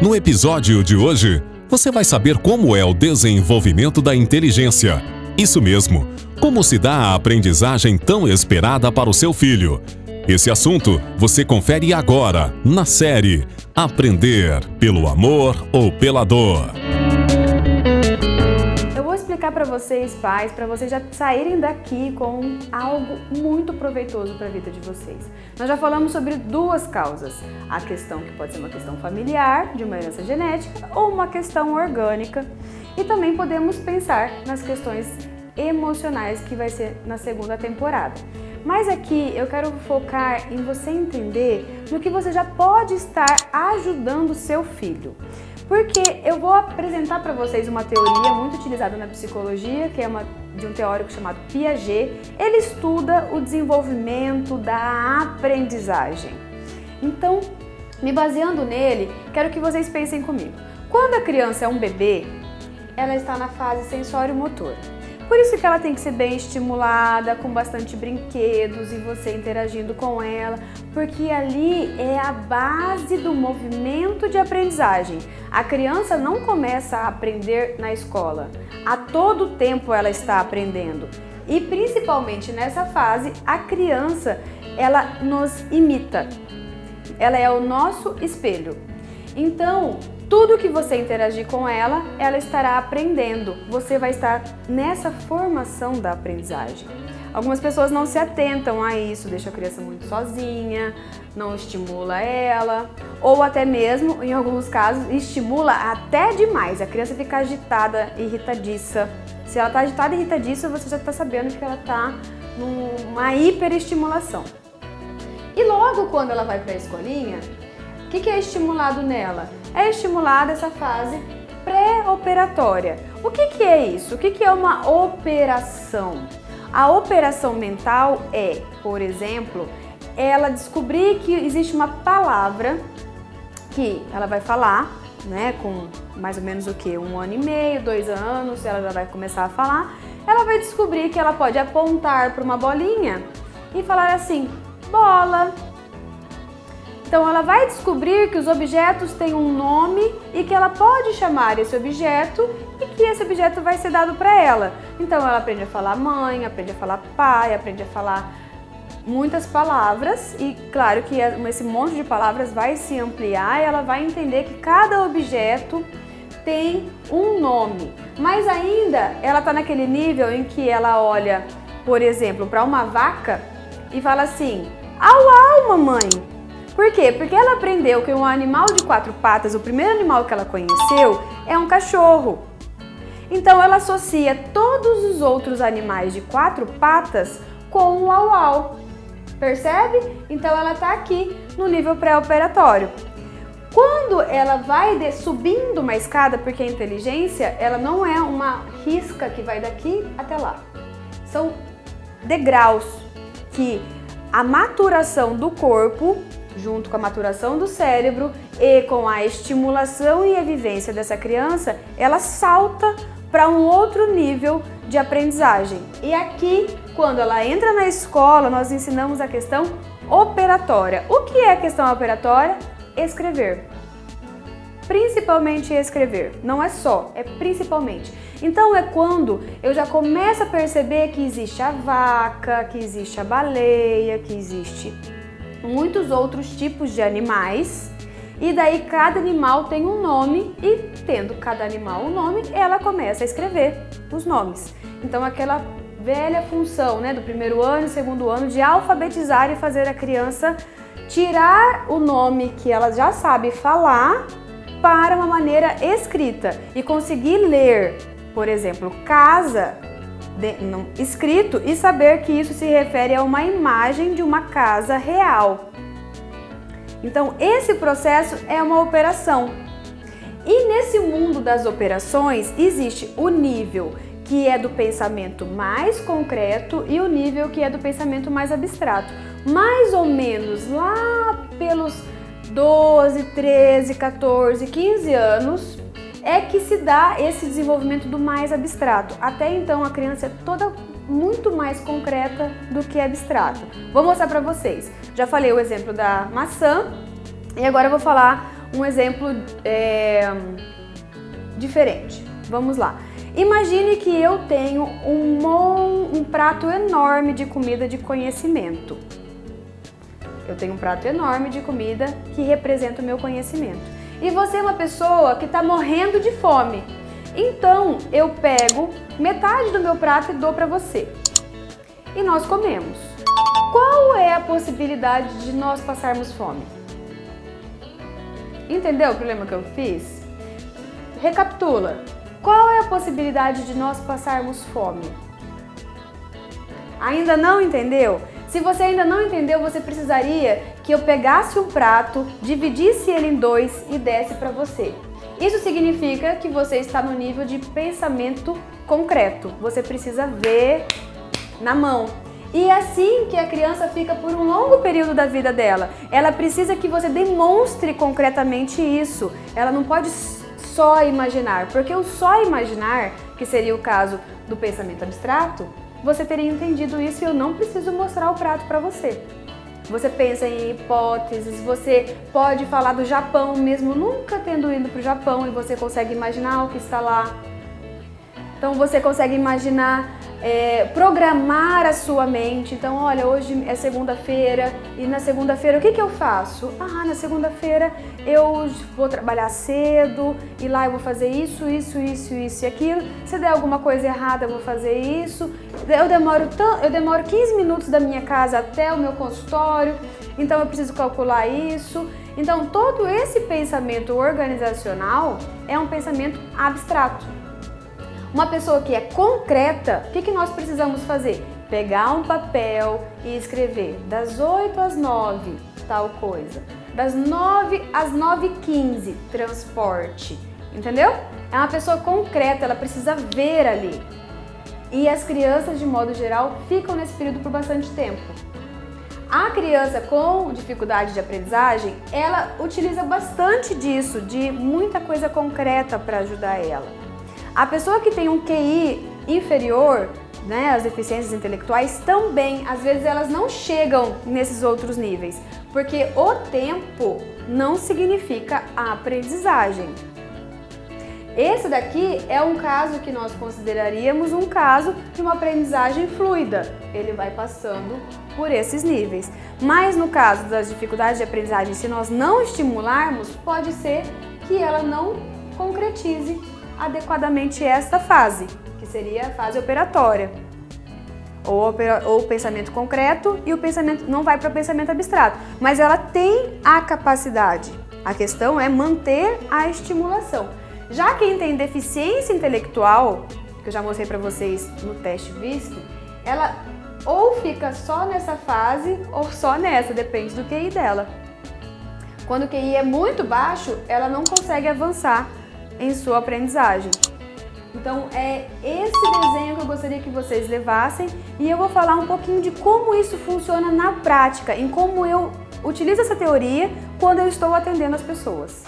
No episódio de hoje, você vai saber como é o desenvolvimento da inteligência. Isso mesmo, como se dá a aprendizagem tão esperada para o seu filho. Esse assunto você confere agora, na série Aprender pelo Amor ou pela Dor. Eu vou explicar para vocês, pais, para vocês já saírem daqui com algo muito proveitoso para a vida de vocês. Nós já falamos sobre duas causas. A questão que pode ser uma questão familiar, de uma herança genética, ou uma questão orgânica. E também podemos pensar nas questões emocionais, que vai ser na segunda temporada. Mas aqui eu quero focar em você entender no que você já pode estar ajudando o seu filho. Porque eu vou apresentar para vocês uma teoria muito utilizada na psicologia, que é de um teórico chamado Piaget. Ele estuda o desenvolvimento da aprendizagem. Então, me baseando nele, quero que vocês pensem comigo. Quando a criança é um bebê, ela está na fase sensório-motor. Por isso que ela tem que ser bem estimulada, com bastante brinquedos e você interagindo com ela, porque ali é a base do movimento de aprendizagem. A criança não começa a aprender na escola, a todo tempo ela está aprendendo. E principalmente nessa fase, a criança, ela nos imita, ela é o nosso espelho. Então, tudo que você interagir com ela, ela estará aprendendo. Você vai estar nessa formação da aprendizagem. Algumas pessoas não se atentam a isso, deixa a criança muito sozinha, não estimula ela, ou até mesmo, em alguns casos, estimula até demais. A criança fica agitada, irritadiça. Se ela está agitada e irritadiça, você já está sabendo que ela está numa hiperestimulação. E logo quando ela vai para a escolinha, o que é estimulado nela? É estimulada essa fase pré-operatória. O que é isso? O que é uma operação? A operação mental é, por exemplo, ela descobrir que existe uma palavra que ela vai falar, né, com mais ou menos o quê? 1 ano e meio, 2 anos, ela já vai começar a falar. Ela vai descobrir que ela pode apontar para uma bolinha e falar assim, bola. Então ela vai descobrir que os objetos têm um nome e que ela pode chamar esse objeto e que esse objeto vai ser dado para ela. Então ela aprende a falar mãe, aprende a falar pai, aprende a falar muitas palavras e claro que esse monte de palavras vai se ampliar e ela vai entender que cada objeto tem um nome. Mas ainda ela está naquele nível em que ela olha, por exemplo, para uma vaca e fala assim, au au mamãe. Por quê? Porque ela aprendeu que um animal de 4 patas, o primeiro animal que ela conheceu, é um cachorro. Então ela associa todos os outros animais de 4 patas com o au-au. Percebe? Então ela está aqui no nível pré-operatório. Quando ela vai subindo uma escada, porque a inteligência ela não é uma risca que vai daqui até lá. São degraus que a maturação do corpo junto com a maturação do cérebro e com a estimulação e a vivência dessa criança, ela salta para um outro nível de aprendizagem. E aqui, quando ela entra na escola, nós ensinamos a questão operatória. O que é a questão operatória? Escrever. Principalmente escrever. Não é só, é principalmente. Então é quando eu já começo a perceber que existe a vaca, que existe a baleia, que existe muitos outros tipos de animais e daí cada animal tem um nome e tendo cada animal um nome, ela começa a escrever os nomes. Então aquela velha função, né, do primeiro ano e segundo ano de alfabetizar e fazer a criança tirar o nome que ela já sabe falar para uma maneira escrita e conseguir ler, por exemplo, casa escrito e saber que isso se refere a uma imagem de uma casa real. Então, esse processo é uma operação. E nesse mundo das operações, existe o nível que é do pensamento mais concreto e o nível que é do pensamento mais abstrato. Mais ou menos lá pelos 12, 13, 14, 15 anos, é que se dá esse desenvolvimento do mais abstrato. Até então a criança é toda muito mais concreta do que abstrata. Vou mostrar para vocês. Já falei o exemplo da maçã e agora eu vou falar um exemplo diferente. Vamos lá. Imagine que eu tenho um prato enorme de comida de conhecimento. Eu tenho um prato enorme de comida que representa o meu conhecimento. E você é uma pessoa que está morrendo de fome. Então, eu pego metade do meu prato e dou para você. E nós comemos. Qual é a possibilidade de nós passarmos fome? Entendeu o problema que eu fiz? Recapitula. Qual é a possibilidade de nós passarmos fome? Ainda não entendeu? Se você ainda não entendeu, você precisaria que eu pegasse um prato, dividisse ele em dois e desse para você. Isso significa que você está no nível de pensamento concreto. Você precisa ver na mão. E é assim que a criança fica por um longo período da vida dela. Ela precisa que você demonstre concretamente isso. Ela não pode só imaginar, porque o só imaginar, que seria o caso do pensamento abstrato, você teria entendido isso e eu não preciso mostrar o prato para você. Você pensa em hipóteses, você pode falar do Japão mesmo nunca tendo ido para o Japão e você consegue imaginar o que está lá. Então você consegue imaginar, programar a sua mente. Então, olha, hoje é segunda-feira e na segunda-feira o que eu faço? Na segunda-feira eu vou trabalhar cedo e lá eu vou fazer isso e aquilo. Se der alguma coisa errada eu vou fazer isso. Eu demoro 15 minutos da minha casa até o meu consultório, então eu preciso calcular isso. Então, todo esse pensamento organizacional é um pensamento abstrato. Uma pessoa que é concreta, o que nós precisamos fazer? Pegar um papel e escrever das 8 às 9, tal coisa. Das 9 às 9h15, transporte. Entendeu? É uma pessoa concreta, ela precisa ver ali. E as crianças, de modo geral, ficam nesse período por bastante tempo. A criança com dificuldade de aprendizagem, ela utiliza bastante disso, de muita coisa concreta para ajudar ela. A pessoa que tem um QI inferior, né, as deficiências intelectuais, também, às vezes elas não chegam nesses outros níveis, porque o tempo não significa a aprendizagem. Esse daqui é um caso que nós consideraríamos um caso de uma aprendizagem fluida. Ele vai passando por esses níveis. Mas no caso das dificuldades de aprendizagem, se nós não estimularmos, pode ser que ela não concretize adequadamente esta fase, que seria a fase operatória, ou o pensamento concreto, e o pensamento não vai para o pensamento abstrato, mas ela tem a capacidade. A questão é manter a estimulação. Já quem tem deficiência intelectual, que eu já mostrei para vocês no teste VISC, ela ou fica só nessa fase ou só nessa, depende do QI dela. Quando o QI é muito baixo, ela não consegue avançar em sua aprendizagem. Então é esse desenho que eu gostaria que vocês levassem e eu vou falar um pouquinho de como isso funciona na prática, em como eu utilizo essa teoria quando eu estou atendendo as pessoas.